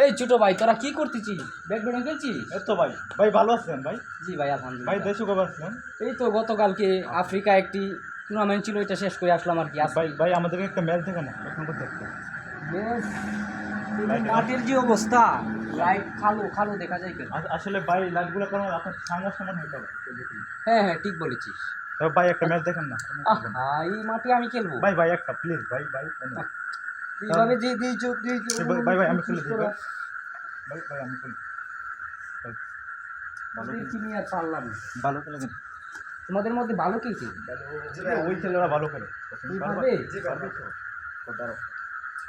এই ছোট ভাই, তোরা কি করতেছিস? ব্যাডমিন্টন খেলছিস? এই তো ভাই। ভাই ভালো আছেন ভাই? জি ভাই, ভাই আলহামদুলিল্লাহ। দেশে কবে আসলেন? এই তো গতকালকে আফ্রিকা একটি টুর্নামেন্ট ছিল, এটা শেষ করে আসলাম আর কি। ভাই ভাই আমাদেরকে একটা ম্যাচ দেখেন না, এখন করতে একটা। মাঠের যে অবস্থা, লাইট খালো খালো দেখা যায় কেন? আসলে ভাই লাইটগুলো কারণ আপনার সামনে সমান হতে হবে। হ্যাঁ হ্যাঁ, ঠিক বলেছিস। তো ভাই একটা ম্যাচ দেখেন না। এই মাঠে আমি খেলবো? ভাই ভাই একটা প্লিজ ভাই ভাই। এইভাবে যে দিয়েছো ভাই ভাই আমি খুলে দিই ভাই। ভাই ভাই আমি খুলে। ভালো চিনি আর পারলাম না। ভালো খেলে কিন্তু তোমাদের মধ্যে ভালো কে কে? ওই ছেলেরা ভালো খেলে। তুই পারবে? পারবে তো? তো দাঁড়াও।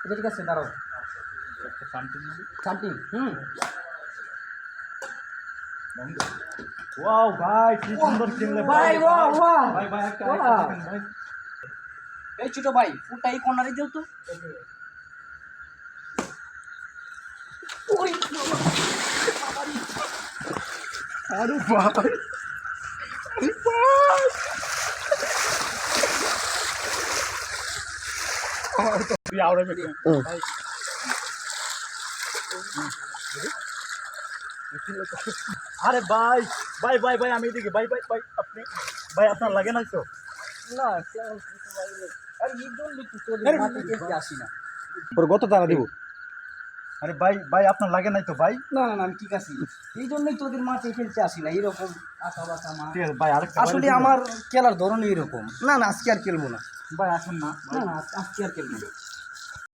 এটা ঠিক আছে, দাঁড়াও। একটা শান্তি মিলি। চারটি। ওয়াও ভাই কি সুন্দর খেললে ভাই, ওয়াও ওয়াও। ভাই ভাই একটা ওয়াও। দেখেন ভাই। এই ছোট ভাই, ফুটটা এই কর্নারে দিও তো। ওরে বাবা। আরে ভাই আরে ভাই আমার তো তুই আউড়ে বেটে ভাই আরে ভাই ভাই ভাই ভাই আমি এদিকে ভাই ভাই ভাই আপনি ভাই আপনার লাগে না তো না, আর এই জন্য তো তোদের মাঠে খেলতে আসি না। পরে কত টাকা দিব আরে ভাই ভাই আপনার লাগে নাই তো ভাই না না না, আমি ঠিক আছি। এই জন্যই তোদের মাঠে খেলতে আসি না, এরকম আঁকা বাঁকা মাঠ। ঠিক আছে ভাই আরেকটা আসলে আমার খেলার ধরনই এরকম। না না, আজকে আর খেলবো না। ভাই আসেন না না না, আজকে আর খেলবো না।